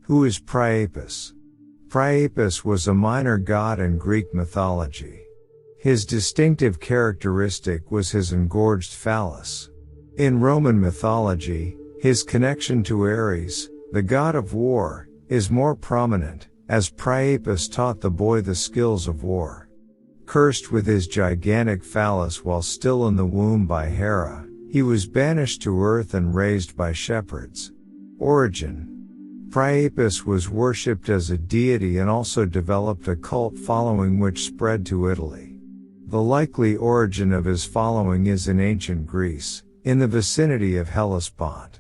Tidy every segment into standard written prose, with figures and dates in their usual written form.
Who is Priapus? Priapus was a minor god in Greek mythology. His distinctive characteristic was his engorged phallus. In Roman mythology, his connection to Ares, the god of war, is more prominent, as Priapus taught the boy the skills of war. Cursed with his gigantic phallus while still in the womb by Hera, he was banished to earth and raised by shepherds. Origin: Priapus was worshipped as a deity and also developed a cult following which spread to Italy. The likely origin of his following is in ancient Greece, in the vicinity of Hellespont.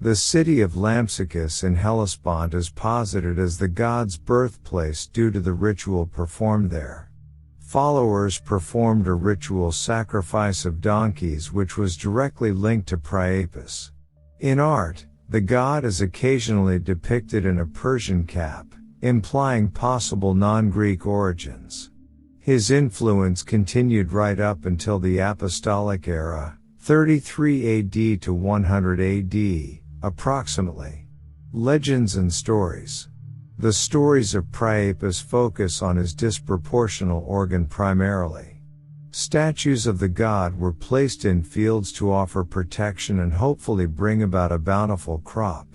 The city of Lampsacus in Hellespont is posited as the god's birthplace due to the ritual performed there. Followers performed a ritual sacrifice of donkeys which was directly linked to Priapus. In art, the god is occasionally depicted in a Persian cap, implying possible non-Greek origins. His influence continued right up until the Apostolic era, 33 AD to 100 AD, approximately. Legends and stories. The stories of Priapus focus on his disproportional organ primarily. Statues of the god were placed in fields to offer protection and hopefully bring about a bountiful crop.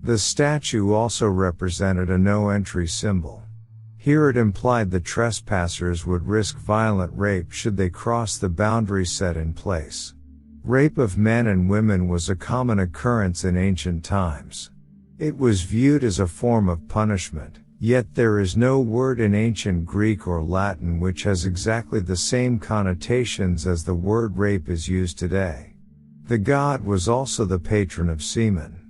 The statue also represented a no-entry symbol. Here it implied the trespassers would risk violent rape should they cross the boundary set in place. Rape of men and women was a common occurrence in ancient times. It was viewed as a form of punishment, yet there is no word in ancient Greek or Latin which has exactly the same connotations as the word rape is used today. The god was also the patron of seamen.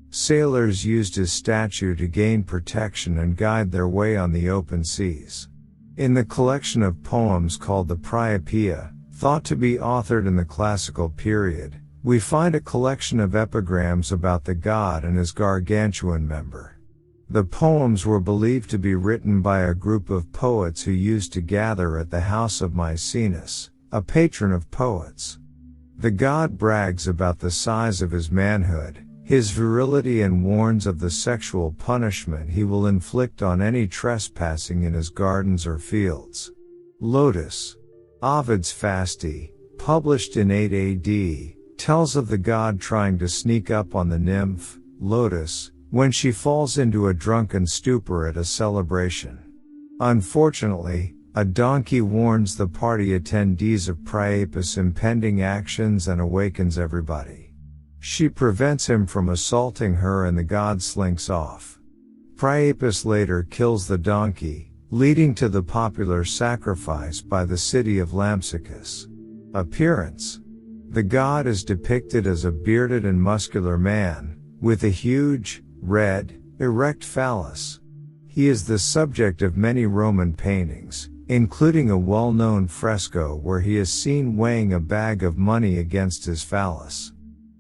Sailors used his statue to gain protection and guide their way on the open seas. In the collection of poems called the Priapeia, thought to be authored in the classical period, we find a collection of epigrams about the god and his gargantuan member. The poems were believed to be written by a group of poets who used to gather at the house of Maecenas, a patron of poets. The god brags about the size of his manhood, his virility, and warns of the sexual punishment he will inflict on any trespassing in his gardens or fields. Lotus. Ovid's Fasti, published in 8 AD, tells of the god trying to sneak up on the nymph, Lotus, when she falls into a drunken stupor at a celebration. Unfortunately, a donkey warns the party attendees of Priapus' impending actions and awakens everybody. She prevents him from assaulting her and the god slinks off. Priapus later kills the donkey, leading to the popular sacrifice by the city of Lampsacus. Appearance. The god is depicted as a bearded and muscular man, with a huge, red, erect phallus. He is the subject of many Roman paintings, including a well-known fresco where he is seen weighing a bag of money against his phallus.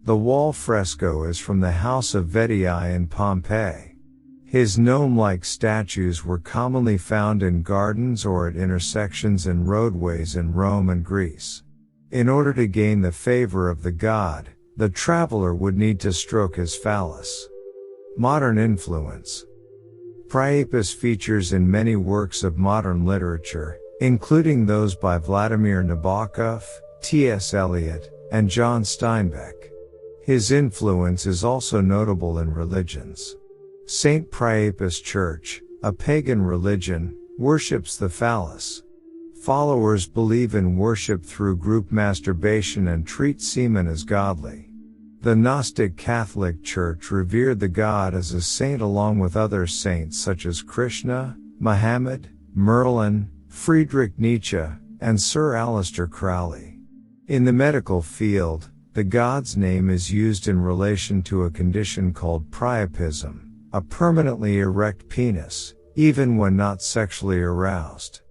The wall fresco is from the house of Vetii in Pompeii. His gnome-like statues were commonly found in gardens or at intersections in roadways in Rome and Greece. In order to gain the favor of the god, the traveler would need to stroke his phallus. Modern influence. Priapus features in many works of modern literature, including those by Vladimir Nabokov, T.S. Eliot, and John Steinbeck. His influence is also notable in religions. St. Priapus Church, a pagan religion, worships the phallus. Followers believe in worship through group masturbation and treat semen as godly. The Gnostic Catholic Church revered the god as a saint along with other saints such as Krishna, Muhammad, Merlin, Friedrich Nietzsche, and Sir Aleister Crowley. In the medical field, the god's name is used in relation to a condition called priapism, a permanently erect penis, even when not sexually aroused.